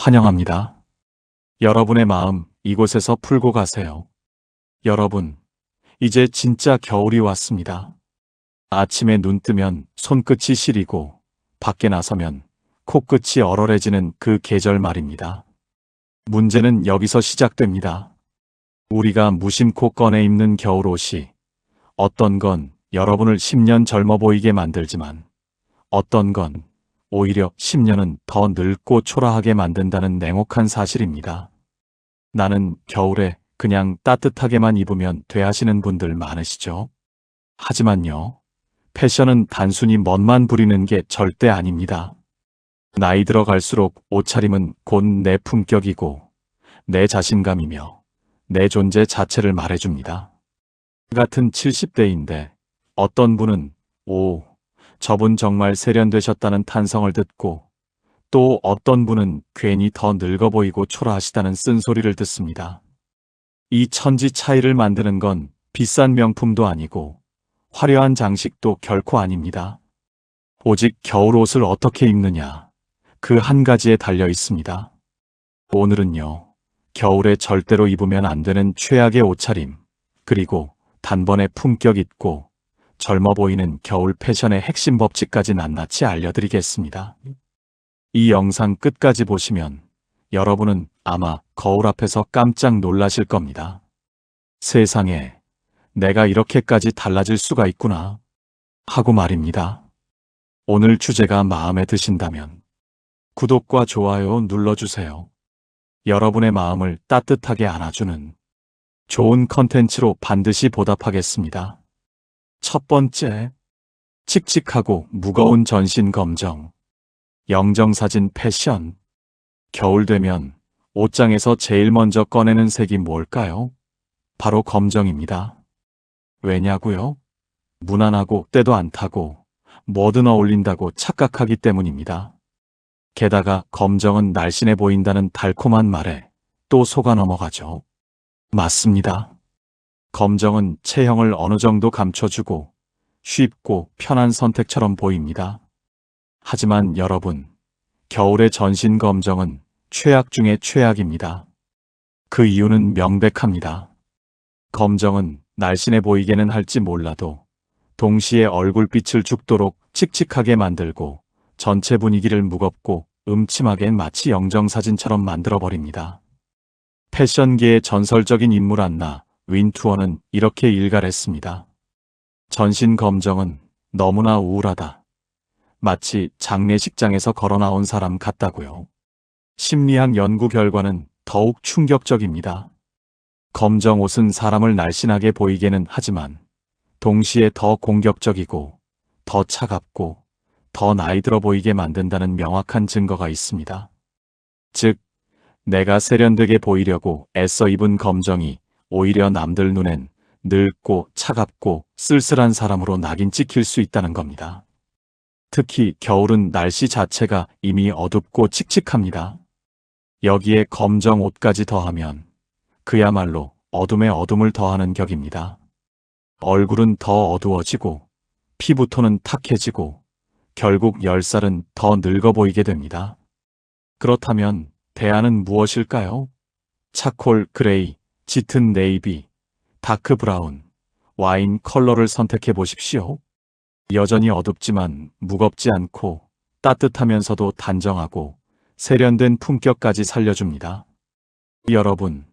환영합니다. 여러분의 마음 이곳에서 풀고 가세요. 여러분, 이제 진짜 겨울이 왔습니다. 아침에 눈 뜨면 손끝이 시리고 밖에 나서면 코끝이 얼얼해지는 그 계절 말입니다. 문제는 여기서 시작됩니다. 우리가 무심코 꺼내 입는 겨울옷이 어떤 건 여러분을 10년 젊어 보이게 만들지만 어떤 건 오히려 10년은 더 늙고 초라하게 만든다는 냉혹한 사실입니다. 나는 겨울에 그냥 따뜻하게만 입으면 돼 하시는 분들 많으시죠? 하지만요, 패션은 단순히 멋만 부리는 게 절대 아닙니다. 나이 들어갈수록 옷차림은 곧 내 품격이고 내 자신감이며 내 존재 자체를 말해줍니다. 같은 70대인데 어떤 분은 오, 저분 정말 세련되셨다는 탄성을 듣고 또 어떤 분은 괜히 더 늙어 보이고 초라하시다는 쓴소리를 듣습니다. 이 천지 차이를 만드는 건 비싼 명품도 아니고 화려한 장식도 결코 아닙니다. 오직 겨울옷을 어떻게 입느냐, 그 한 가지에 달려 있습니다. 오늘은요, 겨울에 절대로 입으면 안 되는 최악의 옷차림, 그리고 단번에 품격 있고 젊어 보이는 겨울 패션의 핵심 법칙까지 낱낱이 알려드리겠습니다. 이 영상 끝까지 보시면 여러분은 아마 거울 앞에서 깜짝 놀라실 겁니다. 세상에, 내가 이렇게까지 달라질 수가 있구나 하고 말입니다. 오늘 주제가 마음에 드신다면 구독과 좋아요 눌러주세요. 여러분의 마음을 따뜻하게 안아주는 좋은 컨텐츠로 반드시 보답하겠습니다. 첫 번째, 칙칙하고 무거운 전신 검정. 영정사진 패션. 겨울 되면 옷장에서 제일 먼저 꺼내는 색이 뭘까요? 바로 검정입니다. 왜냐고요? 무난하고 때도 안 타고 뭐든 어울린다고 착각하기 때문입니다. 게다가 검정은 날씬해 보인다는 달콤한 말에 또 속아 넘어가죠. 맞습니다. 검정은 체형을 어느 정도 감춰주고 쉽고 편한 선택처럼 보입니다. 하지만 여러분, 겨울의 전신 검정은 최악 중의 최악입니다. 그 이유는 명백합니다. 검정은 날씬해 보이게는 할지 몰라도 동시에 얼굴빛을 죽도록 칙칙하게 만들고 전체 분위기를 무겁고 음침하게 마치 영정사진처럼 만들어버립니다. 패션계의 전설적인 인물 안나 윈투어는 이렇게 일갈했습니다. 전신 검정은 너무나 우울하다. 마치 장례식장에서 걸어 나온 사람 같다고요. 심리학 연구 결과는 더욱 충격적입니다. 검정 옷은 사람을 날씬하게 보이게는 하지만 동시에 더 공격적이고 더 차갑고 더 나이 들어 보이게 만든다는 명확한 증거가 있습니다. 즉, 내가 세련되게 보이려고 애써 입은 검정이 오히려 남들 눈엔 늙고 차갑고 쓸쓸한 사람으로 낙인 찍힐 수 있다는 겁니다. 특히 겨울은 날씨 자체가 이미 어둡고 칙칙합니다. 여기에 검정 옷까지 더하면 그야말로 어둠에 어둠을 더하는 격입니다. 얼굴은 더 어두워지고 피부톤은 탁해지고 결국 10살은 더 늙어 보이게 됩니다. 그렇다면 대안은 무엇일까요? 차콜 그레이, 짙은 네이비, 다크 브라운, 와인 컬러를 선택해 보십시오. 여전히 어둡지만 무겁지 않고 따뜻하면서도 단정하고 세련된 품격까지 살려줍니다. 여러분,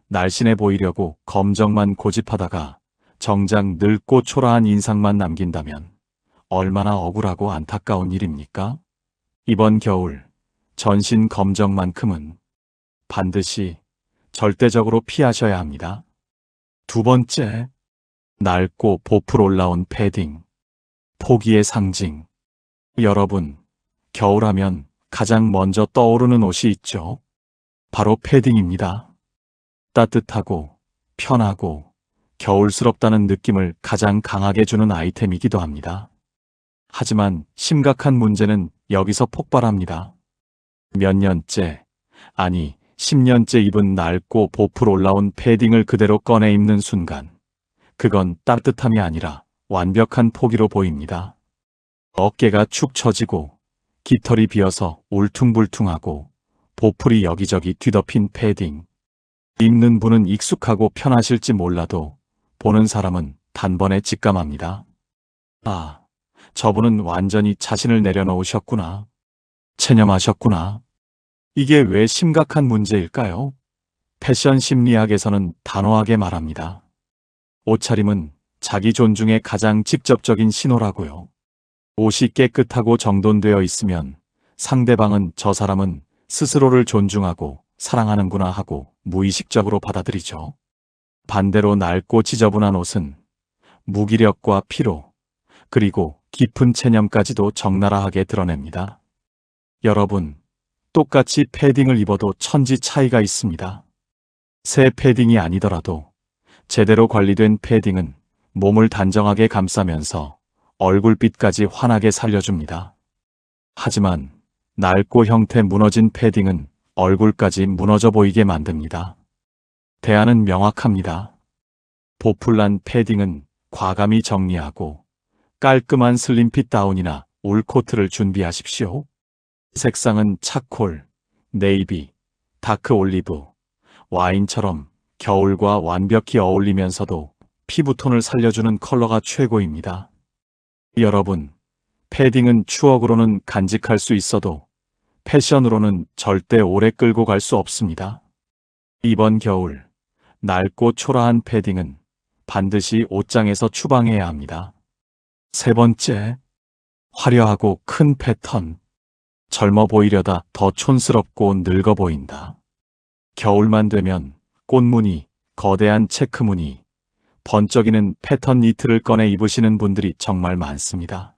날씬해 보이려고 검정만 고집하다가 정작 늙고 초라한 인상만 남긴다면 얼마나 억울하고 안타까운 일입니까? 이번 겨울, 전신 검정만큼은 반드시 절대적으로 피하셔야 합니다. 두 번째, 낡고 보풀 올라온 패딩. 포기의 상징. 여러분, 겨울하면 가장 먼저 떠오르는 옷이 있죠. 바로 패딩입니다. 따뜻하고 편하고 겨울스럽다는 느낌을 가장 강하게 주는 아이템이기도 합니다. 하지만 심각한 문제는 여기서 폭발합니다. 몇 년째, 아니 10년째 입은 낡고 보풀 올라온 패딩을 그대로 꺼내 입는 순간, 그건 따뜻함이 아니라 완벽한 포기로 보입니다. 어깨가 축 처지고 깃털이 비어서 울퉁불퉁하고 보풀이 여기저기 뒤덮인 패딩. 입는 분은 익숙하고 편하실지 몰라도 보는 사람은 단번에 직감합니다. 아, 저분은 완전히 자신을 내려놓으셨구나. 체념하셨구나. 이게 왜 심각한 문제일까요? 패션 심리학에서는 단호하게 말합니다. 옷차림은 자기 존중의 가장 직접적인 신호라고요. 옷이 깨끗하고 정돈되어 있으면 상대방은 저 사람은 스스로를 존중하고 사랑하는구나 하고 무의식적으로 받아들이죠. 반대로 낡고 지저분한 옷은 무기력과 피로, 그리고 깊은 체념까지도 적나라하게 드러냅니다. 여러분, 똑같이 패딩을 입어도 천지 차이가 있습니다. 새 패딩이 아니더라도 제대로 관리된 패딩은 몸을 단정하게 감싸면서 얼굴빛까지 환하게 살려줍니다. 하지만 낡고 형태 무너진 패딩은 얼굴까지 무너져 보이게 만듭니다. 대안은 명확합니다. 보풀난 패딩은 과감히 정리하고 깔끔한 슬림핏 다운이나 울 코트를 준비하십시오. 색상은 차콜, 네이비, 다크 올리브, 와인처럼 겨울과 완벽히 어울리면서도 피부톤을 살려주는 컬러가 최고입니다. 여러분, 패딩은 추억으로는 간직할 수 있어도 패션으로는 절대 오래 끌고 갈 수 없습니다. 이번 겨울, 낡고 초라한 패딩은 반드시 옷장에서 추방해야 합니다. 세 번째, 화려하고 큰 패턴. 젊어 보이려다 더 촌스럽고 늙어 보인다. 겨울만 되면 꽃무늬, 거대한 체크무늬, 번쩍이는 패턴 니트를 꺼내 입으시는 분들이 정말 많습니다.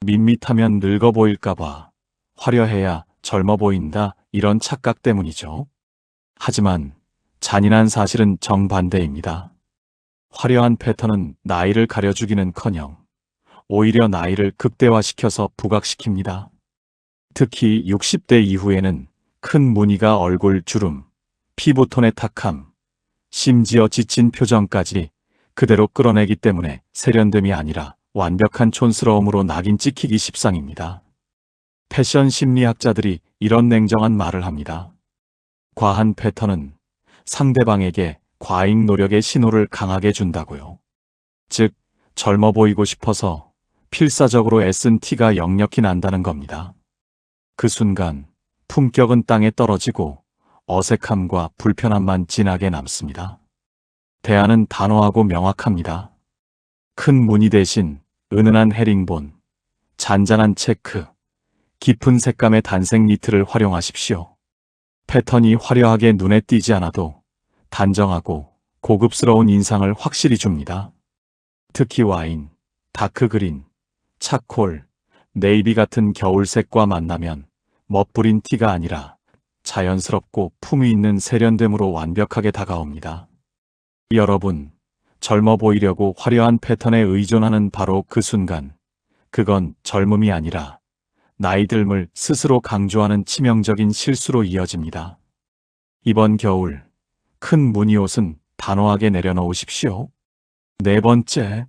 밋밋하면 늙어 보일까봐, 화려해야 젊어 보인다 이런 착각 때문이죠. 하지만 잔인한 사실은 정반대입니다. 화려한 패턴은 나이를 가려주기는커녕 오히려 나이를 극대화시켜서 부각시킵니다. 특히 60대 이후에는 큰 무늬가 얼굴 주름, 피부톤의 탁함, 심지어 지친 표정까지 그대로 끌어내기 때문에 세련됨이 아니라 완벽한 촌스러움으로 낙인 찍히기 십상입니다. 패션 심리학자들이 이런 냉정한 말을 합니다. 과한 패턴은 상대방에게 과잉 노력의 신호를 강하게 준다고요. 즉, 젊어 보이고 싶어서 필사적으로 애쓴 티가 역력히 난다는 겁니다. 그 순간 품격은 땅에 떨어지고 어색함과 불편함만 진하게 남습니다. 대안은 단호하고 명확합니다. 큰 무늬 대신 은은한 헤링본, 잔잔한 체크, 깊은 색감의 단색 니트를 활용하십시오. 패턴이 화려하게 눈에 띄지 않아도 단정하고 고급스러운 인상을 확실히 줍니다. 특히 와인, 다크 그린, 차콜, 네이비 같은 겨울색과 만나면 멋부린 티가 아니라 자연스럽고 품위 있는 세련됨으로 완벽하게 다가옵니다. 여러분, 젊어 보이려고 화려한 패턴에 의존하는 바로 그 순간, 그건 젊음이 아니라 나이 듦을 스스로 강조하는 치명적인 실수로 이어집니다. 이번 겨울, 큰 무늬 옷은 단호하게 내려놓으십시오. 네 번째,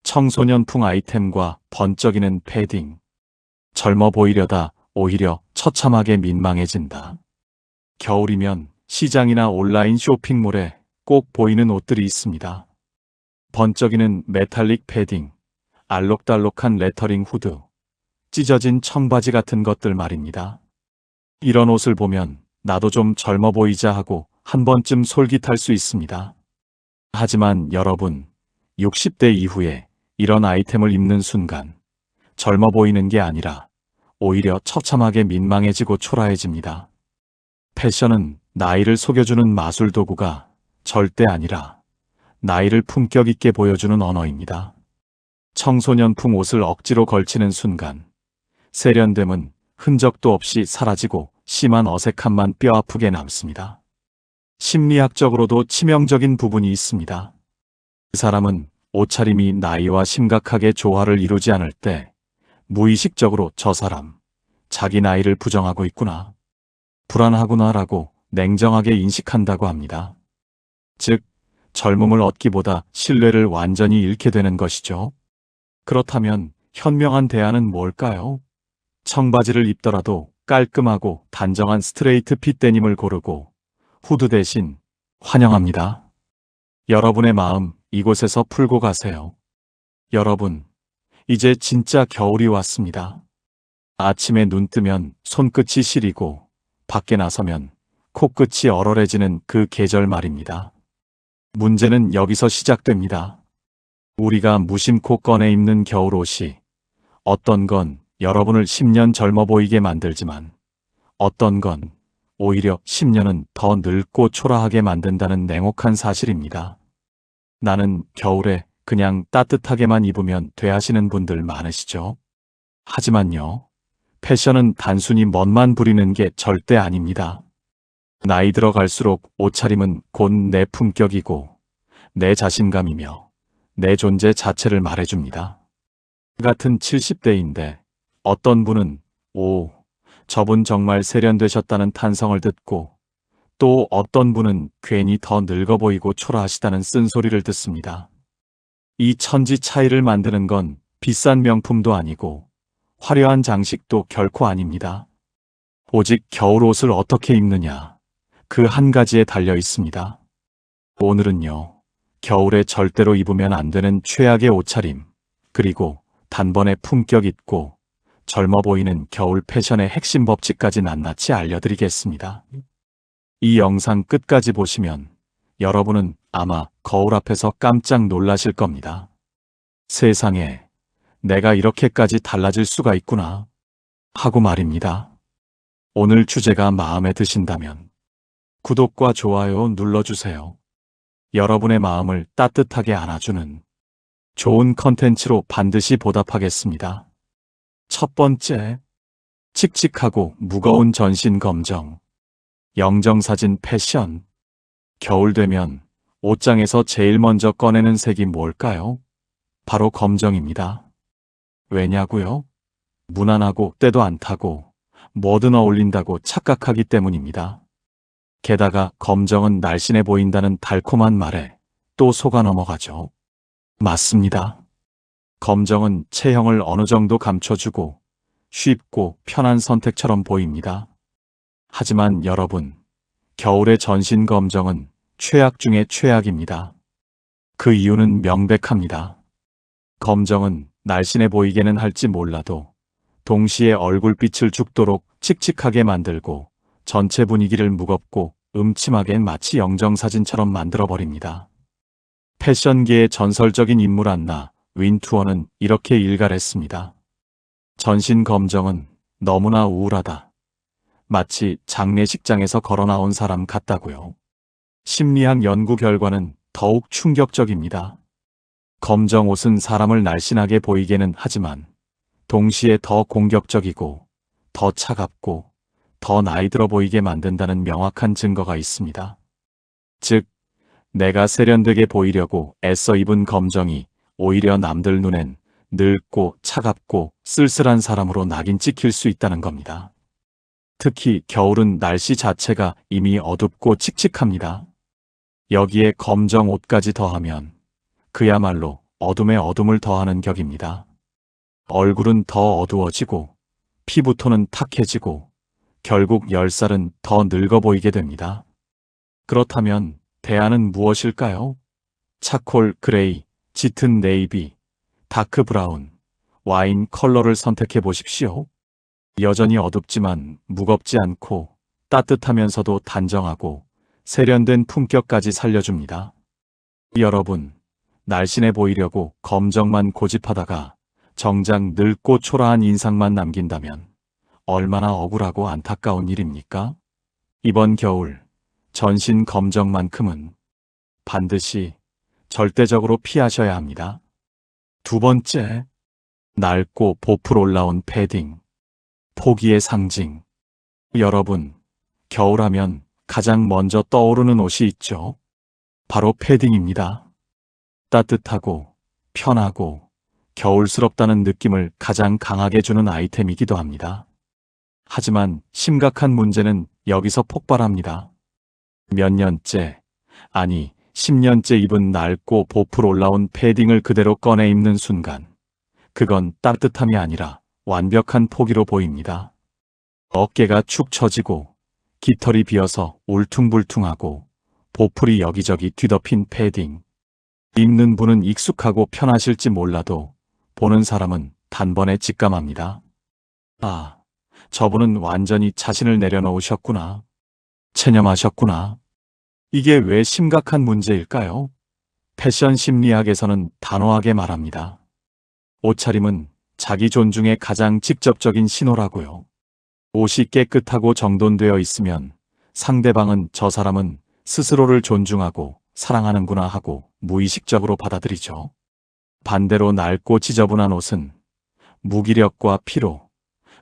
청소년풍 아이템과 번쩍이는 패딩. 젊어 보이려다 오히려 처참하게 민망해진다. 겨울이면 시장이나 온라인 쇼핑몰에 꼭 보이는 옷들이 있습니다. 번쩍이는 메탈릭 패딩, 알록달록한 레터링 후드, 찢어진 청바지 같은 것들 말입니다. 이런 옷을 보면 나도 좀 젊어 보이자 하고 한 번쯤 솔깃할 수 있습니다. 하지만 여러분, 60대 이후에 이런 아이템을 입는 순간 젊어 보이는 게 아니라 오히려 처참하게 민망해지고 초라해집니다. 패션은 나이를 속여주는 마술 도구가 절대 아니라 나이를 품격 있게 보여주는 언어입니다. 청소년풍 옷을 억지로 걸치는 순간 세련됨은 흔적도 없이 사라지고 심한 어색함만 뼈아프게 남습니다. 심리학적으로도 치명적인 부분이 있습니다. 그 사람은 옷차림이 나이와 심각하게 조화를 이루지 않을 때 무의식적으로 저 사람, 자기 나이를 부정하고 있구나, 불안하구나라고 냉정하게 인식한다고 합니다. 즉, 젊음을 얻기보다 신뢰를 완전히 잃게 되는 것이죠. 그렇다면 현명한 대안은 뭘까요? 청바지를 입더라도 깔끔하고 단정한 스트레이트 핏 데님을 고르고 후드 대신 환영합니다. 여러분의 마음 이곳에서 풀고 가세요. 여러분, 이제 진짜 겨울이 왔습니다. 아침에 눈 뜨면 손끝이 시리고 밖에 나서면 코끝이 얼얼해지는 그 계절 말입니다. 문제는 여기서 시작됩니다. 우리가 무심코 꺼내 입는 겨울옷이 어떤 건 여러분을 10년 젊어 보이게 만들지만 어떤 건 오히려 10년은 더 늙고 초라하게 만든다는 냉혹한 사실입니다. 나는 겨울에 그냥 따뜻하게만 입으면 돼 하시는 분들 많으시죠? 하지만요, 패션은 단순히 멋만 부리는 게 절대 아닙니다. 나이 들어갈수록 옷차림은 곧 내 품격이고 내 자신감이며 내 존재 자체를 말해줍니다. 같은 70대인데 어떤 분은 오, 저분 정말 세련되셨다는 탄성을 듣고 또 어떤 분은 괜히 더 늙어 보이고 초라하시다는 쓴소리를 듣습니다. 이 천지 차이를 만드는 건 비싼 명품도 아니고 화려한 장식도 결코 아닙니다. 오직 겨울옷을 어떻게 입느냐, 그 한 가지에 달려 있습니다. 오늘은요, 겨울에 절대로 입으면 안 되는 최악의 옷차림, 그리고 단번에 품격 있고 젊어 보이는 겨울 패션의 핵심 법칙까지 낱낱이 알려드리겠습니다. 이 영상 끝까지 보시면 여러분은 아마 거울 앞에서 깜짝 놀라실 겁니다. 세상에, 내가 이렇게까지 달라질 수가 있구나 하고 말입니다. 오늘 주제가 마음에 드신다면 구독과 좋아요 눌러주세요. 여러분의 마음을 따뜻하게 안아주는 좋은 컨텐츠로 반드시 보답하겠습니다. 첫 번째, 칙칙하고 무거운 전신 검정. 영정사진 패션. 겨울 되면 옷장에서 제일 먼저 꺼내는 색이 뭘까요? 바로 검정입니다. 왜냐고요? 무난하고 때도 안 타고 뭐든 어울린다고 착각하기 때문입니다. 게다가 검정은 날씬해 보인다는 달콤한 말에 또 속아 넘어가죠. 맞습니다. 검정은 체형을 어느 정도 감춰주고 쉽고 편한 선택처럼 보입니다. 하지만 여러분, 겨울의 전신 검정은 최악 중의 최악입니다. 그 이유는 명백합니다. 검정은 날씬해 보이게는 할지 몰라도 동시에 얼굴빛을 죽도록 칙칙하게 만들고 전체 분위기를 무겁고 음침하게 마치 영정사진처럼 만들어버립니다. 패션계의 전설적인 인물 안나 윈투어는 이렇게 일갈했습니다. 전신 검정은 너무나 우울하다. 마치 장례식장에서 걸어나온 사람 같다고요. 심리학 연구 결과는 더욱 충격적입니다. 검정 옷은 사람을 날씬하게 보이게는 하지만 동시에 더 공격적이고 더 차갑고 더 나이 들어 보이게 만든다는 명확한 증거가 있습니다. 즉, 내가 세련되게 보이려고 애써 입은 검정이 오히려 남들 눈엔 늙고 차갑고 쓸쓸한 사람으로 낙인 찍힐 수 있다는 겁니다. 특히 겨울은 날씨 자체가 이미 어둡고 칙칙합니다. 여기에 검정 옷까지 더하면 그야말로 어둠에 어둠을 더하는 격입니다. 얼굴은 더 어두워지고 피부톤은 탁해지고 결국 10살은 더 늙어 보이게 됩니다. 그렇다면 대안은 무엇일까요? 차콜 그레이, 짙은 네이비, 다크 브라운, 와인 컬러를 선택해 보십시오. 여전히 어둡지만 무겁지 않고 따뜻하면서도 단정하고 세련된 품격까지 살려줍니다. 여러분, 날씬해 보이려고 검정만 고집하다가 정작 늙고 초라한 인상만 남긴다면 얼마나 억울하고 안타까운 일입니까? 이번 겨울, 전신 검정만큼은 반드시 절대적으로 피하셔야 합니다. 두 번째, 낡고 보풀 올라온 패딩. 포기의 상징. 여러분, 겨울하면 가장 먼저 떠오르는 옷이 있죠. 바로 패딩입니다. 따뜻하고 편하고 겨울스럽다는 느낌을 가장 강하게 주는 아이템이기도 합니다. 하지만 심각한 문제는 여기서 폭발합니다. 몇 년째, 아니 10년째 입은 낡고 보풀 올라온 패딩을 그대로 꺼내 입는 순간, 그건 따뜻함이 아니라 완벽한 포기로 보입니다. 어깨가 축 처지고 깃털이 비어서 울퉁불퉁하고 보풀이 여기저기 뒤덮인 패딩. 입는 분은 익숙하고 편하실지 몰라도 보는 사람은 단번에 직감합니다. 아, 저분은 완전히 자신을 내려놓으셨구나. 체념하셨구나. 이게 왜 심각한 문제일까요? 패션 심리학에서는 단호하게 말합니다. 옷차림은 자기 존중의 가장 직접적인 신호라고요. 옷이 깨끗하고 정돈되어 있으면 상대방은 저 사람은 스스로를 존중하고 사랑하는구나 하고 무의식적으로 받아들이죠. 반대로 낡고 지저분한 옷은 무기력과 피로,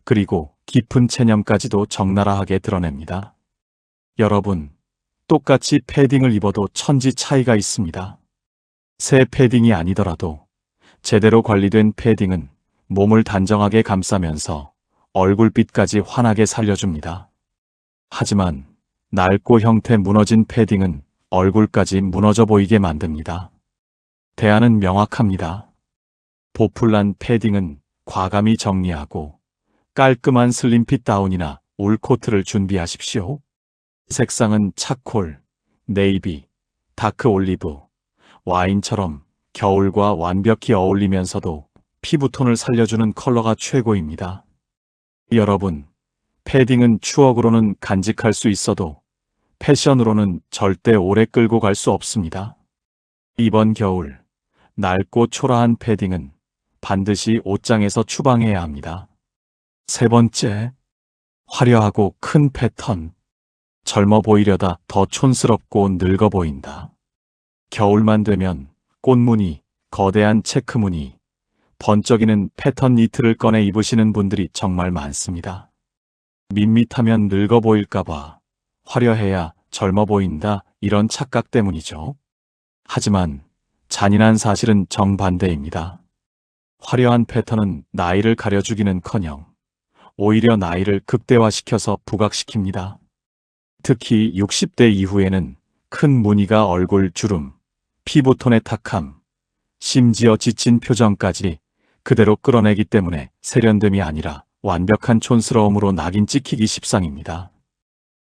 그리고 깊은 체념까지도 적나라하게 드러냅니다. 여러분, 똑같이 패딩을 입어도 천지 차이가 있습니다. 새 패딩이 아니더라도 제대로 관리된 패딩은 몸을 단정하게 감싸면서 얼굴빛까지 환하게 살려줍니다. 하지만 낡고 형태 무너진 패딩은 얼굴까지 무너져 보이게 만듭니다. 대안은 명확합니다. 보풀난 패딩은 과감히 정리하고 깔끔한 슬림핏 다운이나 울 코트를 준비하십시오. 색상은 차콜, 네이비, 다크 올리브, 와인처럼 겨울과 완벽히 어울리면서도 피부톤을 살려주는 컬러가 최고입니다. 여러분, 패딩은 추억으로는 간직할 수 있어도 패션으로는 절대 오래 끌고 갈 수 없습니다. 이번 겨울, 낡고 초라한 패딩은 반드시 옷장에서 추방해야 합니다. 세 번째, 화려하고 큰 패턴. 젊어 보이려다 더 촌스럽고 늙어 보인다. 겨울만 되면 꽃무늬, 거대한 체크무늬, 번쩍이는 패턴 니트를 꺼내 입으시는 분들이 정말 많습니다. 밋밋하면 늙어 보일까봐, 화려해야 젊어 보인다 이런 착각 때문이죠. 하지만 잔인한 사실은 정반대입니다. 화려한 패턴은 나이를 가려주기는커녕 오히려 나이를 극대화시켜서 부각시킵니다. 특히 60대 이후에는 큰 무늬가 얼굴 주름, 피부톤의 탁함, 심지어 지친 표정까지 그대로 끌어내기 때문에 세련됨이 아니라 완벽한 촌스러움으로 낙인 찍히기 십상입니다.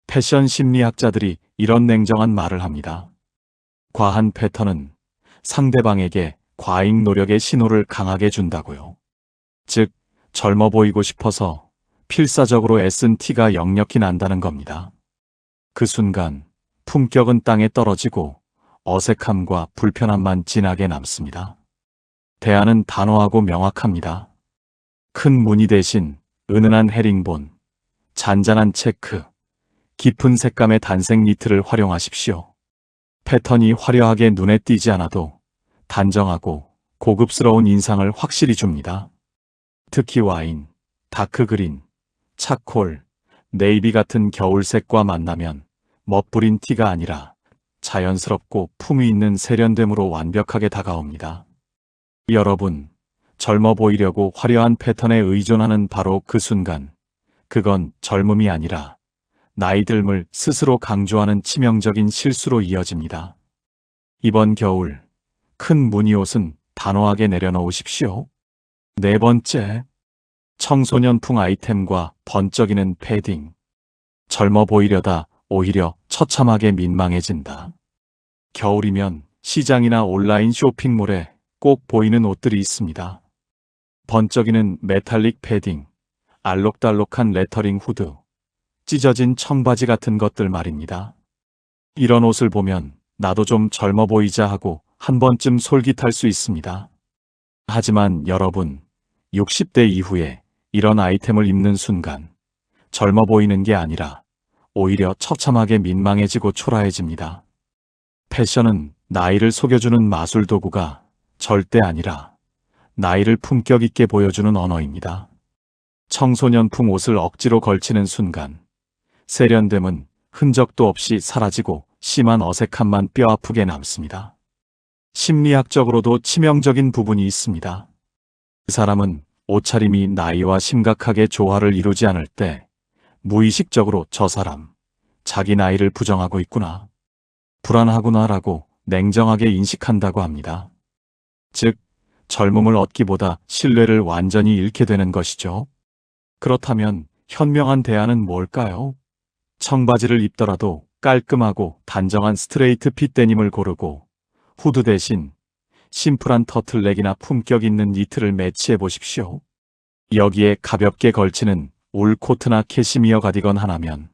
패션 심리학자들이 이런 냉정한 말을 합니다. 과한 패턴은 상대방에게 과잉 노력의 신호를 강하게 준다고요. 즉, 젊어 보이고 싶어서 필사적으로 애쓴 티가 역력히 난다는 겁니다. 그 순간 품격은 땅에 떨어지고 어색함과 불편함만 진하게 남습니다. 대안은 단호하고 명확합니다. 큰 무늬 대신 은은한 헤링본, 잔잔한 체크, 깊은 색감의 단색 니트를 활용하십시오. 패턴이 화려하게 눈에 띄지 않아도 단정하고 고급스러운 인상을 확실히 줍니다. 특히 와인, 다크그린, 차콜, 네이비 같은 겨울색과 만나면 멋부린 티가 아니라 자연스럽고 품위 있는 세련됨으로 완벽하게 다가옵니다. 여러분, 젊어 보이려고 화려한 패턴에 의존하는 바로 그 순간, 그건 젊음이 아니라 나이 듦을 스스로 강조하는 치명적인 실수로 이어집니다. 이번 겨울, 큰 무늬 옷은 단호하게 내려놓으십시오. 네 번째, 청소년풍 아이템과 번쩍이는 패딩. 젊어 보이려다 오히려 처참하게 민망해진다. 겨울이면 시장이나 온라인 쇼핑몰에 꼭 보이는 옷들이 있습니다. 번쩍이는 메탈릭 패딩, 알록달록한 레터링 후드, 찢어진 청바지 같은 것들 말입니다. 이런 옷을 보면 나도 좀 젊어 보이자 하고 한 번쯤 솔깃할 수 있습니다. 하지만 여러분, 60대 이후에 이런 아이템을 입는 순간 젊어 보이는 게 아니라 오히려 처참하게 민망해지고 초라해집니다. 패션은 나이를 속여주는 마술 도구가 절대 아니라 나이를 품격 있게 보여주는 언어입니다. 청소년풍 옷을 억지로 걸치는 순간 세련됨은 흔적도 없이 사라지고 심한 어색함만 뼈아프게 남습니다. 심리학적으로도 치명적인 부분이 있습니다. 그 사람은 옷차림이 나이와 심각하게 조화를 이루지 않을 때 무의식적으로 저 사람, 자기 나이를 부정하고 있구나, 불안하구나라고 냉정하게 인식한다고 합니다. 즉, 젊음을 얻기보다 신뢰를 완전히 잃게 되는 것이죠. 그렇다면 현명한 대안은 뭘까요? 청바지를 입더라도 깔끔하고 단정한 스트레이트 핏 데님을 고르고 후드 대신 심플한 터틀넥이나 품격 있는 니트를 매치해 보십시오. 여기에 가볍게 걸치는 울 코트나 캐시미어 가디건 하나면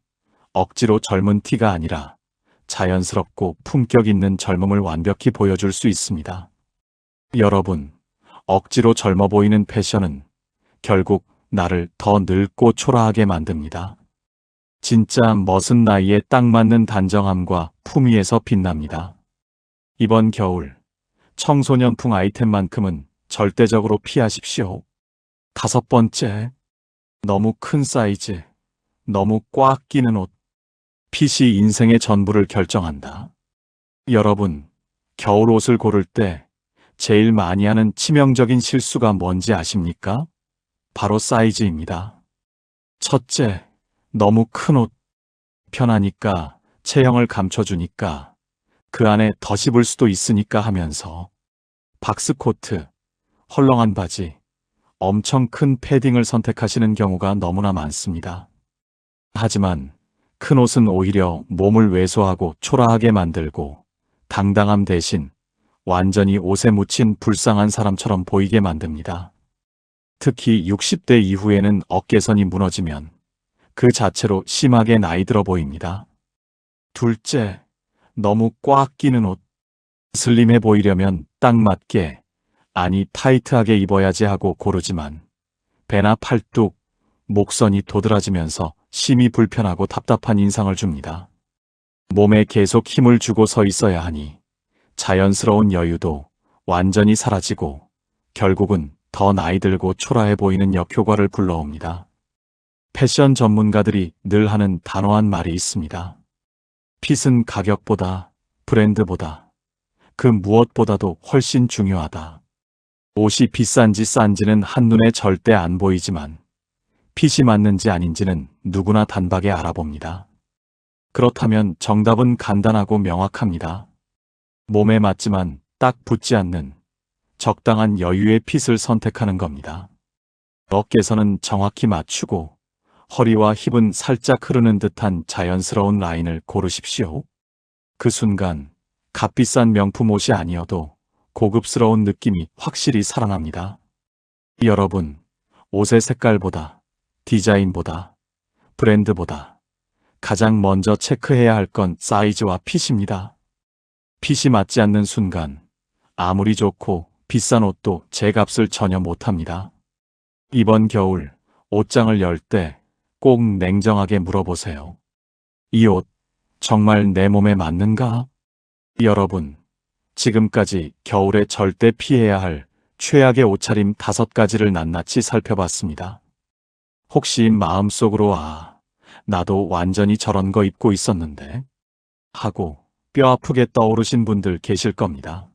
억지로 젊은 티가 아니라 자연스럽고 품격 있는 젊음을 완벽히 보여줄 수 있습니다. 여러분, 억지로 젊어 보이는 패션은 결국 나를 더 늙고 초라하게 만듭니다. 진짜 멋은 나이에 딱 맞는 단정함과 품위에서 빛납니다. 이번 겨울, 청소년풍 아이템만큼은 절대적으로 피하십시오. 5번째, 너무 큰 사이즈, 너무 꽉 끼는 옷. 핏이 인생의 전부를 결정한다. 여러분, 겨울 옷을 고를 때 제일 많이 하는 치명적인 실수가 뭔지 아십니까? 바로 사이즈입니다. 첫째, 너무 큰 옷. 편하니까, 체형을 감춰주니까, 그 안에 덧 입을 수도 있으니까 하면서 박스코트, 헐렁한 바지, 엄청 큰 패딩을 선택하시는 경우가 너무나 많습니다. 하지만 큰 옷은 오히려 몸을 왜소하고 초라하게 만들고 당당함 대신 완전히 옷에 묻힌 불쌍한 사람처럼 보이게 만듭니다. 특히 60대 이후에는 어깨선이 무너지면 그 자체로 심하게 나이 들어 보입니다. 둘째, 너무 꽉 끼는 옷. 슬림해 보이려면 딱 맞게, 아니 타이트하게 입어야지 하고 고르지만 배나 팔뚝, 목선이 도드라지면서 심히 불편하고 답답한 인상을 줍니다. 몸에 계속 힘을 주고 서 있어야 하니 자연스러운 여유도 완전히 사라지고 결국은 더 나이 들고 초라해 보이는 역효과를 불러옵니다. 패션 전문가들이 늘 하는 단호한 말이 있습니다. 핏은 가격보다, 브랜드보다, 그 무엇보다도 훨씬 중요하다. 옷이 비싼지 싼지는 한눈에 절대 안 보이지만 핏이 맞는지 아닌지는 누구나 단박에 알아봅니다. 그렇다면 정답은 간단하고 명확합니다. 몸에 맞지만 딱 붙지 않는 적당한 여유의 핏을 선택하는 겁니다. 어깨선은 정확히 맞추고 허리와 힙은 살짝 흐르는 듯한 자연스러운 라인을 고르십시오. 그 순간 값비싼 명품 옷이 아니어도 고급스러운 느낌이 확실히 살아납니다. 여러분, 옷의 색깔보다, 디자인보다, 브랜드보다 가장 먼저 체크해야 할 건 사이즈와 핏입니다. 핏이 맞지 않는 순간 아무리 좋고 비싼 옷도 제 값을 전혀 못합니다. 이번 겨울 옷장을 열 때 꼭 냉정하게 물어보세요. 이 옷 정말 내 몸에 맞는가? 여러분, 지금까지 겨울에 절대 피해야 할 최악의 옷차림 5가지를 낱낱이 살펴봤습니다. 혹시 마음속으로 나도 완전히 저런 거 입고 있었는데 하고 뼈 아프게 떠오르신 분들 계실 겁니다.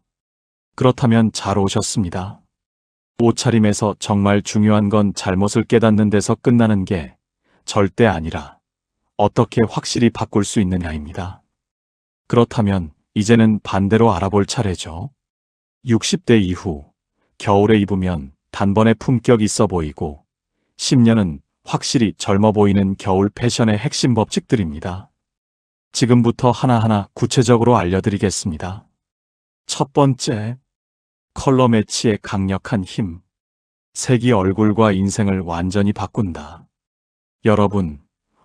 그렇다면 잘 오셨습니다. 옷차림에서 정말 중요한 건 잘못을 깨닫는 데서 끝나는 게 절대 아니라 어떻게 확실히 바꿀 수 있느냐입니다. 그렇다면 이제는 반대로 알아볼 차례죠. 60대 이후 겨울에 입으면 단번에 품격 있어 보이고 10년은 확실히 젊어 보이는 겨울 패션의 핵심 법칙들입니다. 지금부터 하나하나 구체적으로 알려드리겠습니다. 첫 번째, 컬러 매치의 강력한 힘. 색이 얼굴과 인생을 완전히 바꾼다. 여러분,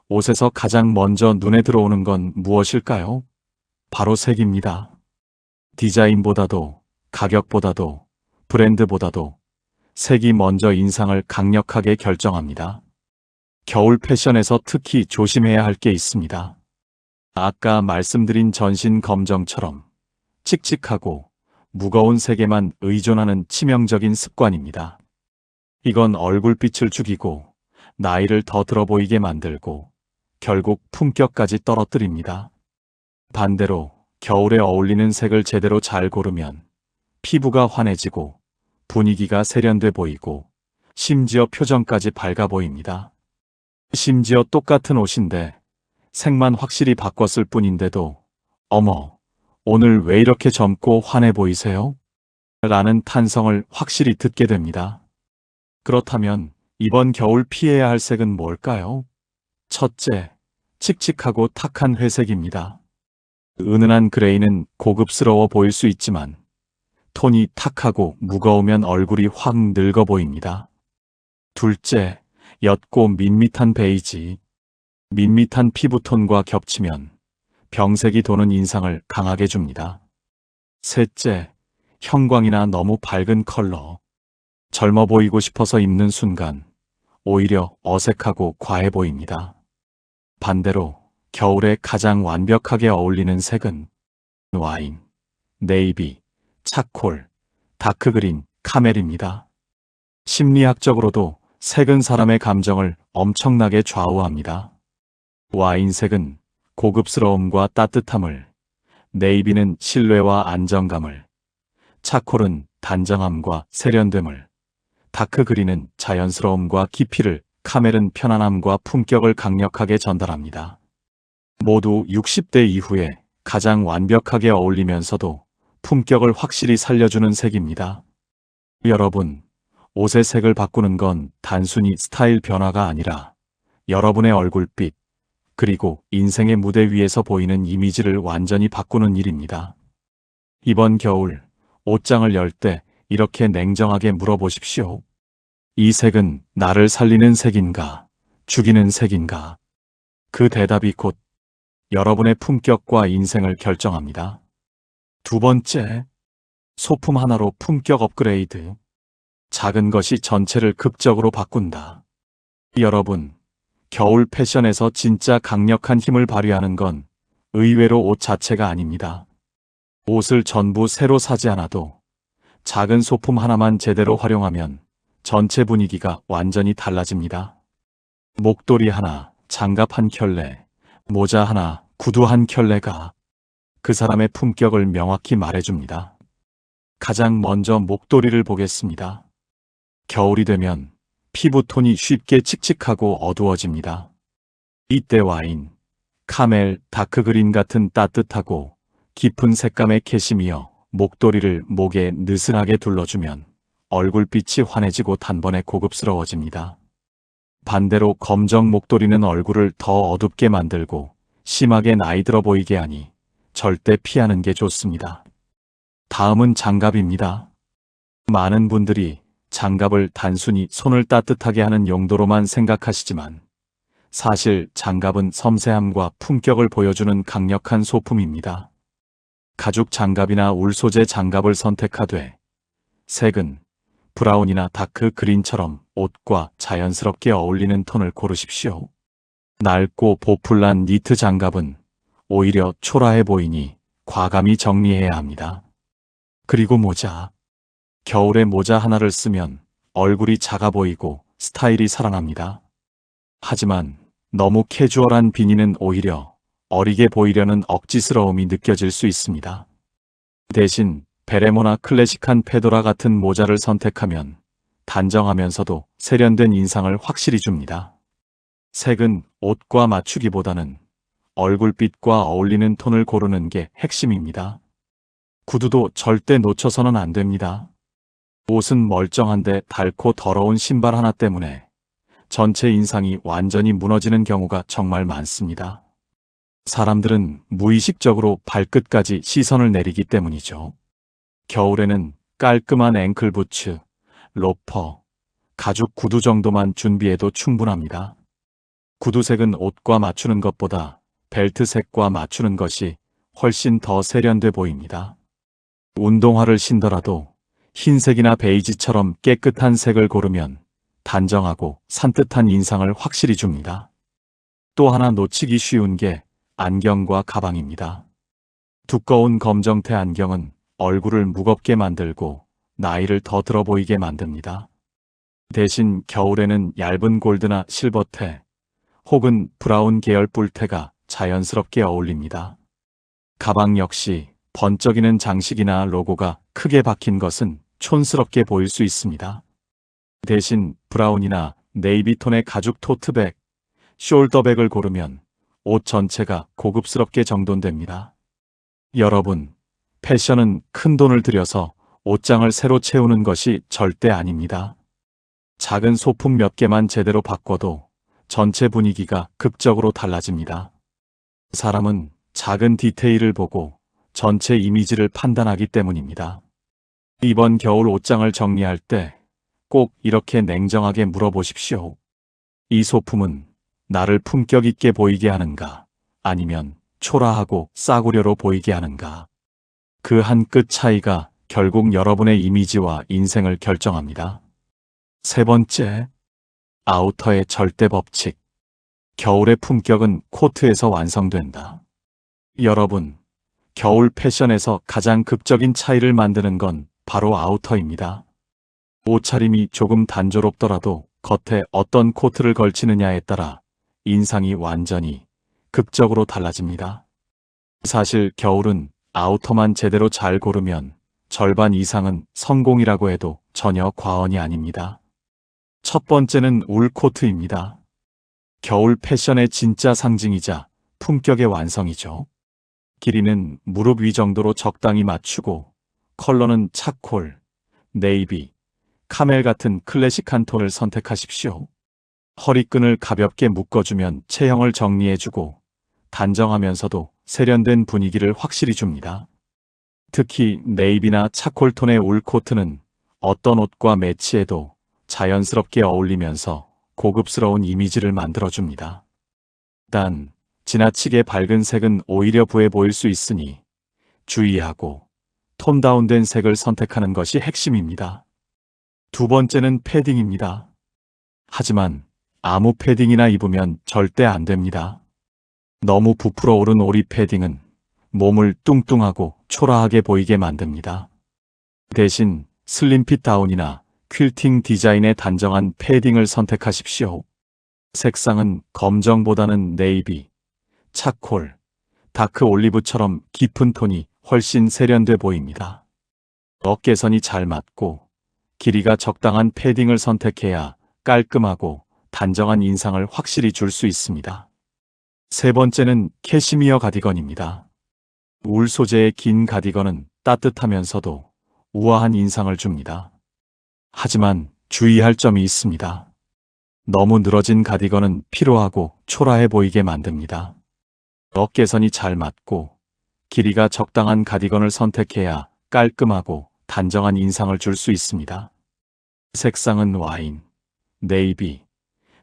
옷에서 가장 먼저 눈에 들어오는 건 무엇일까요? 바로 색입니다. 디자인보다도, 가격보다도, 브랜드보다도 색이 먼저 인상을 강력하게 결정합니다. 겨울 패션에서 특히 조심해야 할 게 있습니다. 아까 말씀드린 전신 검정처럼 칙칙하고 무거운 색에만 의존하는 치명적인 습관입니다. 이건 얼굴빛을 죽이고 나이를 더 들어 보이게 만들고 결국 품격까지 떨어뜨립니다. 반대로 겨울에 어울리는 색을 제대로 잘 고르면 피부가 환해지고 분위기가 세련돼 보이고 심지어 표정까지 밝아 보입니다. 심지어 똑같은 옷인데 색만 확실히 바꿨을 뿐인데도 어머, 오늘 왜 이렇게 젊고 환해 보이세요? 라는 탄성을 확실히 듣게 됩니다. 그렇다면 이번 겨울 피해야 할 색은 뭘까요? 첫째, 칙칙하고 탁한 회색입니다. 은은한 그레이는 고급스러워 보일 수 있지만 톤이 탁하고 무거우면 얼굴이 확 늙어 보입니다. 둘째, 옅고 밋밋한 베이지. 밋밋한 피부톤과 겹치면 병색이 도는 인상을 강하게 줍니다. 셋째, 형광이나 너무 밝은 컬러. 젊어 보이고 싶어서 입는 순간 오히려 어색하고 과해 보입니다. 반대로 겨울에 가장 완벽하게 어울리는 색은 와인, 네이비, 차콜, 다크그린, 카멜입니다. 심리학적으로도 색은 사람의 감정을 엄청나게 좌우합니다. 와인색은 고급스러움과 따뜻함을, 네이비는 신뢰와 안정감을, 차콜은 단정함과 세련됨을, 다크그린은 자연스러움과 깊이를, 카멜은 편안함과 품격을 강력하게 전달합니다. 모두 60대 이후에 가장 완벽하게 어울리면서도 품격을 확실히 살려주는 색입니다. 여러분, 옷의 색을 바꾸는 건 단순히 스타일 변화가 아니라 여러분의 얼굴빛, 그리고 인생의 무대 위에서 보이는 이미지를 완전히 바꾸는 일입니다. 이번 겨울, 옷장을 열 때 이렇게 냉정하게 물어보십시오. 이 색은 나를 살리는 색인가, 죽이는 색인가? 그 대답이 곧 여러분의 품격과 인생을 결정합니다. 두 번째, 소품 하나로 품격 업그레이드. 작은 것이 전체를 극적으로 바꾼다. 여러분, 겨울 패션에서 진짜 강력한 힘을 발휘하는 건 의외로 옷 자체가 아닙니다. 옷을 전부 새로 사지 않아도 작은 소품 하나만 제대로 활용하면 전체 분위기가 완전히 달라집니다. 목도리 하나, 장갑 한 켤레, 모자 하나, 구두 한 켤레가 그 사람의 품격을 명확히 말해줍니다. 가장 먼저 목도리를 보겠습니다. 겨울이 되면 피부톤이 쉽게 칙칙하고 어두워집니다. 이때 와인, 카멜, 다크그린 같은 따뜻하고 깊은 색감의 캐시미어, 목도리를 목에 느슨하게 둘러주면 얼굴빛이 환해지고 단번에 고급스러워집니다. 반대로 검정 목도리는 얼굴을 더 어둡게 만들고 심하게 나이 들어 보이게 하니 절대 피하는 게 좋습니다. 다음은 장갑입니다. 많은 분들이 장갑을 단순히 손을 따뜻하게 하는 용도로만 생각하시지만 사실 장갑은 섬세함과 품격을 보여주는 강력한 소품입니다. 가죽 장갑이나 울 소재 장갑을 선택하되 색은 브라운이나 다크 그린처럼 옷과 자연스럽게 어울리는 톤을 고르십시오. 낡고 보풀난 니트 장갑은 오히려 초라해 보이니 과감히 정리해야 합니다. 그리고 모자. 겨울에 모자 하나를 쓰면 얼굴이 작아 보이고 스타일이 살아납니다. 하지만 너무 캐주얼한 비니는 오히려 어리게 보이려는 억지스러움이 느껴질 수 있습니다. 대신 베레모나 클래식한 페도라 같은 모자를 선택하면 단정하면서도 세련된 인상을 확실히 줍니다. 색은 옷과 맞추기보다는 얼굴빛과 어울리는 톤을 고르는 게 핵심입니다. 구두도 절대 놓쳐서는 안 됩니다. 옷은 멀쩡한데 닳고 더러운 신발 하나 때문에 전체 인상이 완전히 무너지는 경우가 정말 많습니다. 사람들은 무의식적으로 발끝까지 시선을 내리기 때문이죠. 겨울에는 깔끔한 앵클부츠, 로퍼, 가죽 구두 정도만 준비해도 충분합니다. 구두색은 옷과 맞추는 것보다 벨트색과 맞추는 것이 훨씬 더 세련돼 보입니다. 운동화를 신더라도 흰색이나 베이지처럼 깨끗한 색을 고르면 단정하고 산뜻한 인상을 확실히 줍니다. 또 하나 놓치기 쉬운 게 안경과 가방입니다. 두꺼운 검정테 안경은 얼굴을 무겁게 만들고 나이를 더 들어 보이게 만듭니다. 대신 겨울에는 얇은 골드나 실버테 혹은 브라운 계열 뿔테가 자연스럽게 어울립니다. 가방 역시 번쩍이는 장식이나 로고가 크게 박힌 것은 촌스럽게 보일 수 있습니다. 대신 브라운이나 네이비톤의 가죽 토트백, 숄더백을 고르면 옷 전체가 고급스럽게 정돈됩니다. 여러분, 패션은 큰 돈을 들여서 옷장을 새로 채우는 것이 절대 아닙니다. 작은 소품 몇 개만 제대로 바꿔도 전체 분위기가 극적으로 달라집니다. 사람은 작은 디테일을 보고 전체 이미지를 판단하기 때문입니다. 이번 겨울 옷장을 정리할 때 꼭 이렇게 냉정하게 물어보십시오. 이 소품은 나를 품격 있게 보이게 하는가, 아니면 초라하고 싸구려로 보이게 하는가. 그 한 끗 차이가 결국 여러분의 이미지와 인생을 결정합니다. 세 번째, 아우터의 절대 법칙. 겨울의 품격은 코트에서 완성된다. 여러분, 겨울 패션에서 가장 극적인 차이를 만드는 건 바로 아우터입니다. 옷차림이 조금 단조롭더라도 겉에 어떤 코트를 걸치느냐에 따라 인상이 완전히 극적으로 달라집니다. 사실 겨울은 아우터만 제대로 잘 고르면 절반 이상은 성공이라고 해도 전혀 과언이 아닙니다. 첫 번째는 울 코트입니다. 겨울 패션의 진짜 상징이자 품격의 완성이죠. 길이는 무릎 위 정도로 적당히 맞추고 컬러는 차콜, 네이비, 카멜 같은 클래식한 톤을 선택하십시오. 허리끈을 가볍게 묶어주면 체형을 정리해주고 단정하면서도 세련된 분위기를 확실히 줍니다. 특히 네이비나 차콜톤의 울 코트는 어떤 옷과 매치해도 자연스럽게 어울리면서 고급스러운 이미지를 만들어줍니다. 단, 지나치게 밝은 색은 오히려 부해 보일 수 있으니 주의하고 톤 다운된 색을 선택하는 것이 핵심입니다. 두 번째는 패딩입니다. 하지만 아무 패딩이나 입으면 절대 안 됩니다. 너무 부풀어 오른 오리 패딩은 몸을 뚱뚱하고 초라하게 보이게 만듭니다. 대신 슬림핏 다운이나 퀼팅 디자인의 단정한 패딩을 선택하십시오. 색상은 검정보다는 네이비, 차콜, 다크 올리브처럼 깊은 톤이 훨씬 세련돼 보입니다. 어깨선이 잘 맞고 길이가 적당한 패딩을 선택해야 깔끔하고 단정한 인상을 확실히 줄 수 있습니다. 세 번째는 캐시미어 가디건입니다. 울 소재의 긴 가디건은 따뜻하면서도 우아한 인상을 줍니다. 하지만 주의할 점이 있습니다. 너무 늘어진 가디건은 피로하고 초라해 보이게 만듭니다. 어깨선이 잘 맞고 길이가 적당한 가디건을 선택해야 깔끔하고 단정한 인상을 줄 수 있습니다. 색상은 와인, 네이비,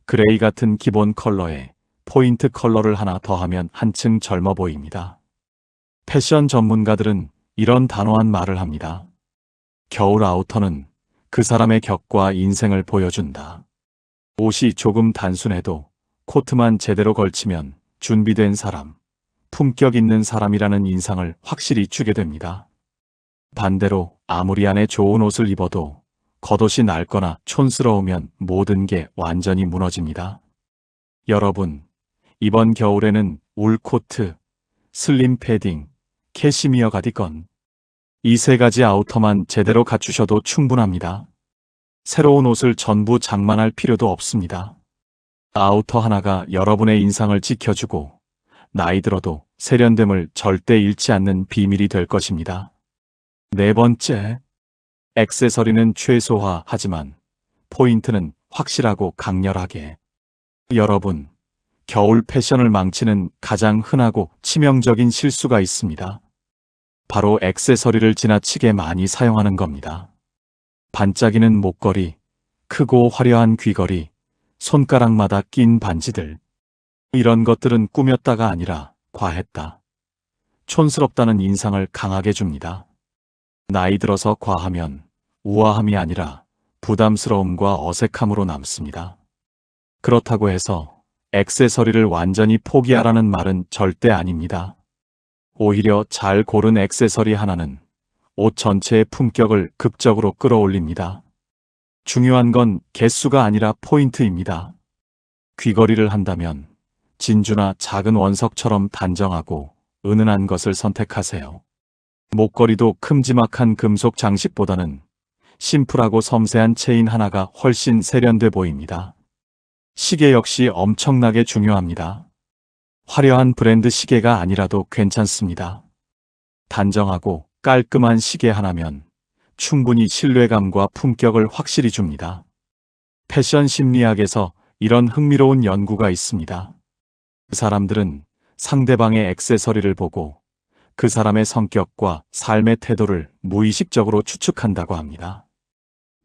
그레이 같은 기본 컬러에 포인트 컬러를 하나 더하면 한층 젊어 보입니다. 패션 전문가들은 이런 단호한 말을 합니다. 겨울 아우터는 그 사람의 격과 인생을 보여준다. 옷이 조금 단순해도 코트만 제대로 걸치면 준비된 사람, 품격 있는 사람이라는 인상을 확실히 주게 됩니다. 반대로 아무리 안에 좋은 옷을 입어도 겉옷이 낡거나 촌스러우면 모든 게 완전히 무너집니다. 여러분, 이번 겨울에는 울 코트, 슬림 패딩, 캐시미어 가디건, 이 세 가지 아우터만 제대로 갖추셔도 충분합니다. 새로운 옷을 전부 장만할 필요도 없습니다. 아우터 하나가 여러분의 인상을 지켜주고 나이 들어도 세련됨을 절대 잃지 않는 비밀이 될 것입니다. 네 번째, 액세서리는 최소화하지만 포인트는 확실하고 강렬하게. 여러분, 겨울 패션을 망치는 가장 흔하고 치명적인 실수가 있습니다. 바로 액세서리를 지나치게 많이 사용하는 겁니다. 반짝이는 목걸이, 크고 화려한 귀걸이, 손가락마다 낀 반지들. 이런 것들은 꾸몄다가 아니라 과했다, 촌스럽다는 인상을 강하게 줍니다. 나이 들어서 과하면 우아함이 아니라 부담스러움과 어색함으로 남습니다. 그렇다고 해서 액세서리를 완전히 포기하라는 말은 절대 아닙니다. 오히려 잘 고른 액세서리 하나는 옷 전체의 품격을 극적으로 끌어올립니다. 중요한 건 개수가 아니라 포인트입니다. 귀걸이를 한다면 진주나 작은 원석처럼 단정하고 은은한 것을 선택하세요. 목걸이도 큼지막한 금속 장식보다는 심플하고 섬세한 체인 하나가 훨씬 세련돼 보입니다. 시계 역시 엄청나게 중요합니다. 화려한 브랜드 시계가 아니라도 괜찮습니다. 단정하고 깔끔한 시계 하나면 충분히 신뢰감과 품격을 확실히 줍니다. 패션 심리학에서 이런 흥미로운 연구가 있습니다. 사람들은 상대방의 액세서리를 보고 그 사람의 성격과 삶의 태도를 무의식적으로 추측한다고 합니다.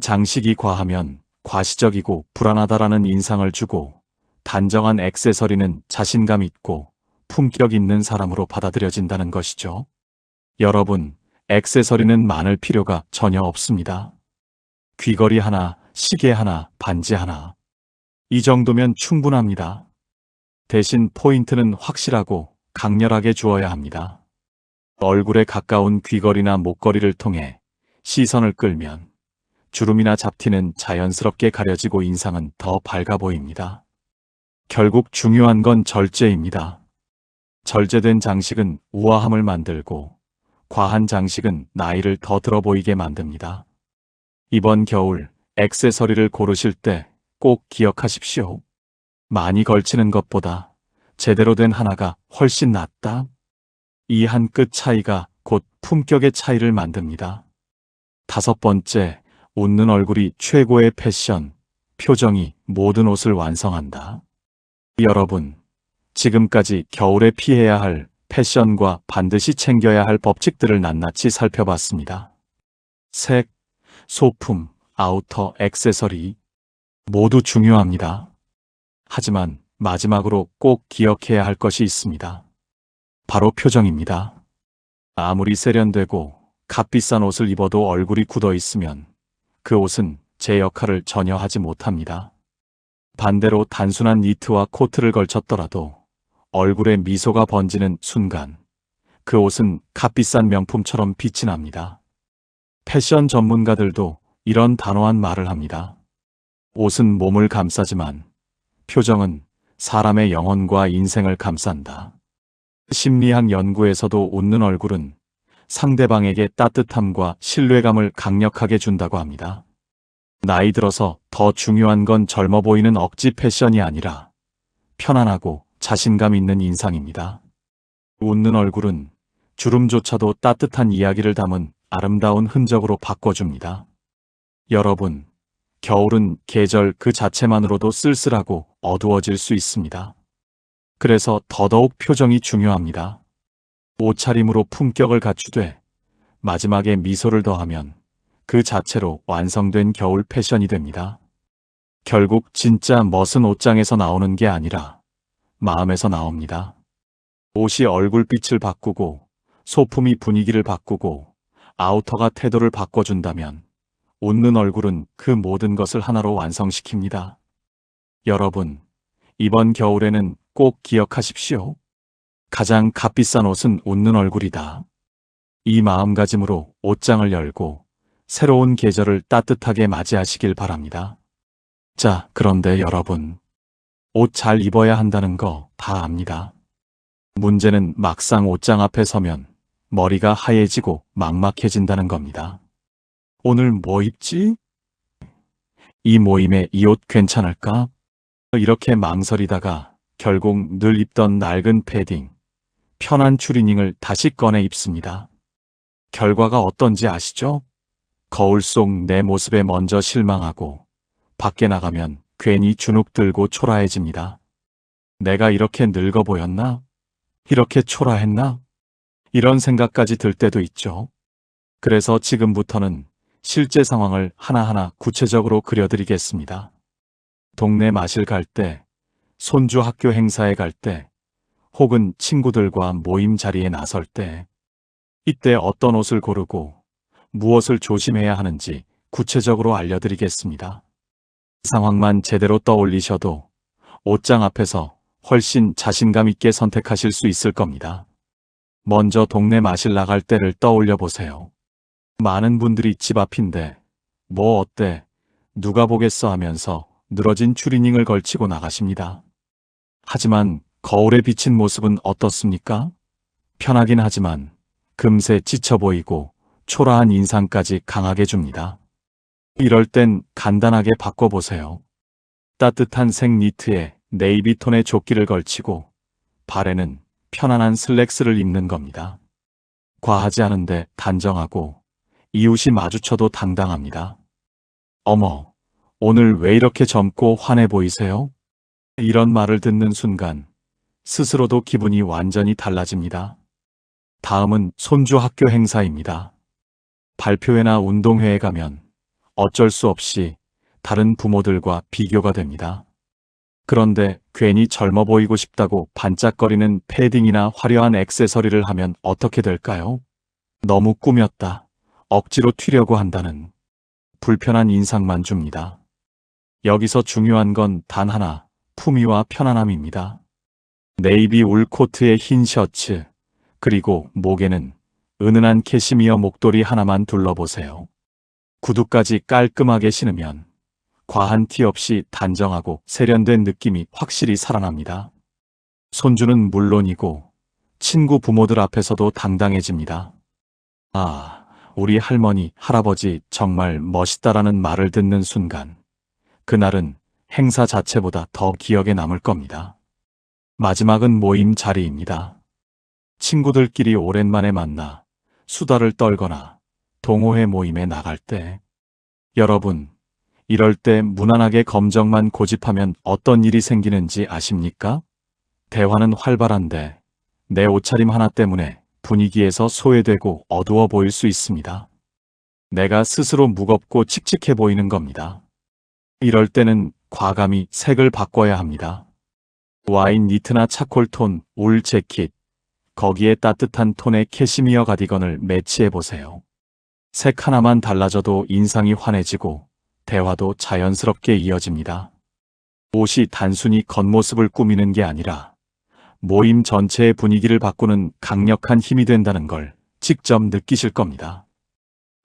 장식이 과하면 과시적이고 불안하다라는 인상을 주고, 단정한 액세서리는 자신감 있고 품격 있는 사람으로 받아들여진다는 것이죠. 여러분, 액세서리는 많을 필요가 전혀 없습니다. 귀걸이 하나, 시계 하나, 반지 하나. 이 정도면 충분합니다. 대신 포인트는 확실하고 강렬하게 주어야 합니다. 얼굴에 가까운 귀걸이나 목걸이를 통해 시선을 끌면 주름이나 잡티는 자연스럽게 가려지고 인상은 더 밝아 보입니다. 결국 중요한 건 절제입니다. 절제된 장식은 우아함을 만들고, 과한 장식은 나이를 더 들어 보이게 만듭니다. 이번 겨울 액세서리를 고르실 때 꼭 기억하십시오. 많이 걸치는 것보다 제대로 된 하나가 훨씬 낫다. 이 한 끗 차이가 곧 품격의 차이를 만듭니다. 5번째, 웃는 얼굴이 최고의 패션. 표정이 모든 옷을 완성한다. 여러분, 지금까지 겨울에 피해야 할 패션과 반드시 챙겨야 할 법칙들을 낱낱이 살펴봤습니다. 색, 소품, 아우터, 액세서리 모두 중요합니다. 하지만 마지막으로 꼭 기억해야 할 것이 있습니다. 바로 표정입니다. 아무리 세련되고 값비싼 옷을 입어도 얼굴이 굳어 있으면 그 옷은 제 역할을 전혀 하지 못합니다. 반대로 단순한 니트와 코트를 걸쳤더라도 얼굴에 미소가 번지는 순간 그 옷은 값비싼 명품처럼 빛이 납니다. 패션 전문가들도 이런 단호한 말을 합니다. 옷은 몸을 감싸지만 표정은 사람의 영혼과 인생을 감싼다. 심리학 연구에서도 웃는 얼굴은 상대방에게 따뜻함과 신뢰감을 강력하게 준다고 합니다. 나이 들어서 더 중요한 건 젊어 보이는 억지 패션이 아니라 편안하고 자신감 있는 인상입니다. 웃는 얼굴은 주름조차도 따뜻한 이야기를 담은 아름다운 흔적으로 바꿔줍니다. 여러분, 겨울은 계절 그 자체만으로도 쓸쓸하고 어두워질 수 있습니다. 그래서 더더욱 표정이 중요합니다. 옷차림으로 품격을 갖추되 마지막에 미소를 더하면 그 자체로 완성된 겨울 패션이 됩니다. 결국 진짜 멋은 옷장에서 나오는 게 아니라 마음에서 나옵니다. 옷이 얼굴빛을 바꾸고, 소품이 분위기를 바꾸고, 아우터가 태도를 바꿔준다면 웃는 얼굴은 그 모든 것을 하나로 완성시킵니다. 여러분, 이번 겨울에는 꼭 기억하십시오. 가장 값비싼 옷은 웃는 얼굴이다. 이 마음가짐으로 옷장을 열고 새로운 계절을 따뜻하게 맞이하시길 바랍니다. 자, 그런데 여러분, 옷 잘 입어야 한다는 거 다 압니다. 문제는 막상 옷장 앞에 서면 머리가 하얘지고 막막해진다는 겁니다. 오늘 뭐 입지? 이 모임에 이 옷 괜찮을까? 이렇게 망설이다가 결국 늘 입던 낡은 패딩, 편한 추리닝을 다시 꺼내 입습니다. 결과가 어떤지 아시죠? 거울 속 내 모습에 먼저 실망하고 밖에 나가면 괜히 주눅 들고 초라해집니다. 내가 이렇게 늙어 보였나? 이렇게 초라했나? 이런 생각까지 들 때도 있죠. 그래서 지금부터는 실제 상황을 하나하나 구체적으로 그려드리겠습니다. 동네 마실 갈 때, 손주 학교 행사에 갈 때, 혹은 친구들과 모임 자리에 나설 때, 이때 어떤 옷을 고르고 무엇을 조심해야 하는지 구체적으로 알려드리겠습니다. 상황만 제대로 떠올리셔도 옷장 앞에서 훨씬 자신감 있게 선택하실 수 있을 겁니다. 먼저 동네 마실 나갈 때를 떠올려 보세요. 많은 분들이 집 앞인데 뭐 어때? 누가 보겠어 하면서 늘어진 추리닝을 걸치고 나가십니다. 하지만 거울에 비친 모습은 어떻습니까? 편하긴 하지만 금세 지쳐 보이고 초라한 인상까지 강하게 줍니다. 이럴 땐 간단하게 바꿔보세요. 따뜻한 색 니트에 네이비 톤의 조끼를 걸치고 발에는 편안한 슬랙스를 입는 겁니다. 과하지 않은데 단정하고 이웃이 마주쳐도 당당합니다. 어머, 오늘 왜 이렇게 젊고 환해 보이세요? 이런 말을 듣는 순간 스스로도 기분이 완전히 달라집니다. 다음은 손주 학교 행사입니다. 발표회나 운동회에 가면 어쩔 수 없이 다른 부모들과 비교가 됩니다. 그런데 괜히 젊어 보이고 싶다고 반짝거리는 패딩이나 화려한 액세서리를 하면 어떻게 될까요? 너무 꾸몄다, 억지로 튀려고 한다는 불편한 인상만 줍니다. 여기서 중요한 건 단 하나, 품위와 편안함입니다. 네이비 울 코트에 흰 셔츠, 그리고 목에는 은은한 캐시미어 목도리 하나만 둘러보세요. 구두까지 깔끔하게 신으면 과한 티 없이 단정하고 세련된 느낌이 확실히 살아납니다. 손주는 물론이고 친구 부모들 앞에서도 당당해집니다. 아, 우리 할머니, 할아버지 정말 멋있다라는 말을 듣는 순간 그날은 행사 자체보다 더 기억에 남을 겁니다. 마지막은 모임 자리입니다. 친구들끼리 오랜만에 만나 수다를 떨거나 동호회 모임에 나갈 때, 여러분, 이럴 때 무난하게 검정만 고집하면 어떤 일이 생기는지 아십니까? 대화는 활발한데 내 옷차림 하나 때문에 분위기에서 소외되고 어두워 보일 수 있습니다. 내가 스스로 무겁고 칙칙해 보이는 겁니다. 이럴 때는 과감히 색을 바꿔야 합니다. 와인 니트나 차콜톤, 울 재킷, 거기에 따뜻한 톤의 캐시미어 가디건을 매치해 보세요. 색 하나만 달라져도 인상이 환해지고 대화도 자연스럽게 이어집니다. 옷이 단순히 겉모습을 꾸미는 게 아니라 모임 전체의 분위기를 바꾸는 강력한 힘이 된다는 걸 직접 느끼실 겁니다.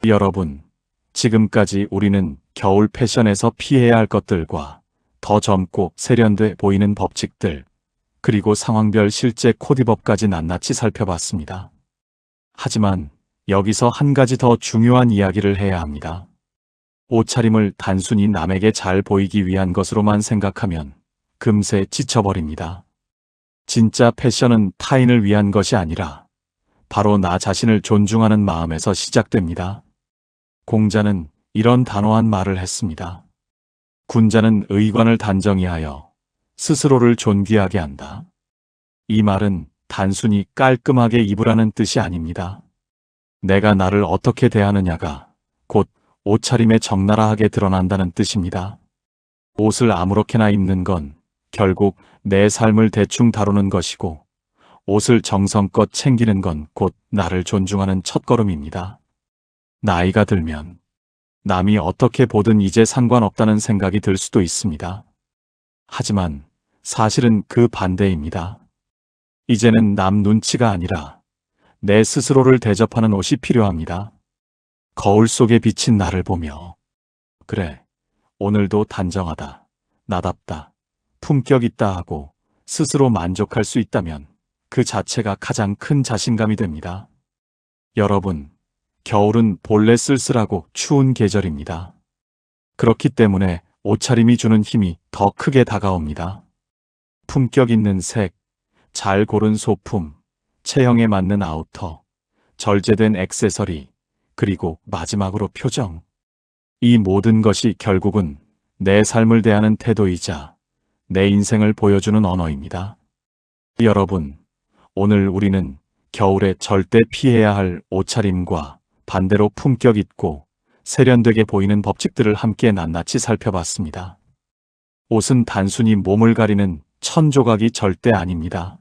여러분, 지금까지 우리는 겨울 패션에서 피해야 할 것들과 더 젊고 세련돼 보이는 법칙들, 그리고 상황별 실제 코디법까지 낱낱이 살펴봤습니다. 하지만 여기서 한 가지 더 중요한 이야기를 해야 합니다. 옷차림을 단순히 남에게 잘 보이기 위한 것으로만 생각하면 금세 지쳐버립니다. 진짜 패션은 타인을 위한 것이 아니라 바로 나 자신을 존중하는 마음에서 시작됩니다. 공자는 이런 단호한 말을 했습니다. 군자는 의관을 단정히 하여 스스로를 존귀하게 한다. 이 말은 단순히 깔끔하게 입으라는 뜻이 아닙니다. 내가 나를 어떻게 대하느냐가 곧 옷차림에 적나라하게 드러난다는 뜻입니다. 옷을 아무렇게나 입는 건 결국 내 삶을 대충 다루는 것이고, 옷을 정성껏 챙기는 건 곧 나를 존중하는 첫걸음입니다. 나이가 들면 남이 어떻게 보든 이제 상관없다는 생각이 들 수도 있습니다. 하지만 사실은 그 반대입니다. 이제는 남 눈치가 아니라 내 스스로를 대접하는 옷이 필요합니다. 거울 속에 비친 나를 보며, 그래, 오늘도 단정하다, 나답다, 품격 있다 하고 스스로 만족할 수 있다면 그 자체가 가장 큰 자신감이 됩니다. 여러분, 겨울은 본래 쓸쓸하고 추운 계절입니다. 그렇기 때문에 옷차림이 주는 힘이 더 크게 다가옵니다. 품격 있는 색, 잘 고른 소품, 체형에 맞는 아우터, 절제된 액세서리, 그리고 마지막으로 표정. 이 모든 것이 결국은 내 삶을 대하는 태도이자 내 인생을 보여주는 언어입니다. 여러분, 오늘 우리는 겨울에 절대 피해야 할 옷차림과 반대로 품격 있고 세련되게 보이는 법칙들을 함께 낱낱이 살펴봤습니다. 옷은 단순히 몸을 가리는 천조각이 절대 아닙니다.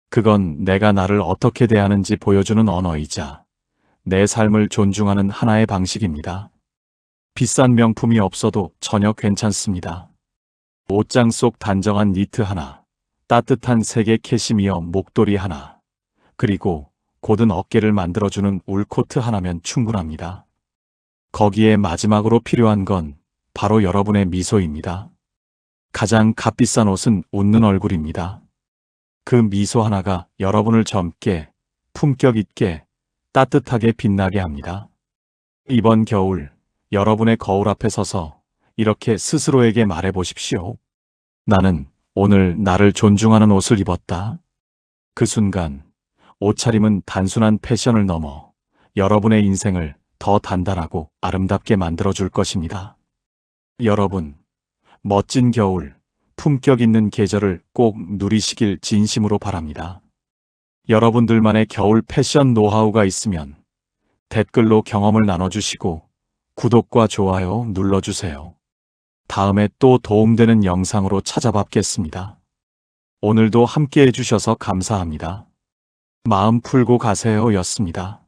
그건 내가 나를 어떻게 대하는지 보여주는 언어이자 내 삶을 존중하는 하나의 방식입니다. 비싼 명품이 없어도 전혀 괜찮습니다. 옷장 속 단정한 니트 하나, 따뜻한 색의 캐시미어 목도리 하나, 그리고 곧은 어깨를 만들어주는 울코트 하나면 충분합니다. 거기에 마지막으로 필요한 건 바로 여러분의 미소입니다. 가장 값비싼 옷은 웃는 얼굴입니다. 그 미소 하나가 여러분을 젊게, 품격 있게, 따뜻하게 빛나게 합니다. 이번 겨울, 여러분의 거울 앞에 서서 이렇게 스스로에게 말해보십시오. 나는 오늘 나를 존중하는 옷을 입었다. 그 순간, 옷차림은 단순한 패션을 넘어 여러분의 인생을 더 단단하고 아름답게 만들어줄 것입니다. 여러분, 멋진 겨울, 품격 있는 계절을 꼭 누리시길 진심으로 바랍니다. 여러분들만의 겨울 패션 노하우가 있으면 댓글로 경험을 나눠주시고 구독과 좋아요 눌러주세요. 다음에 또 도움되는 영상으로 찾아뵙겠습니다. 오늘도 함께 해주셔서 감사합니다. 마음 풀고 가세요 였습니다.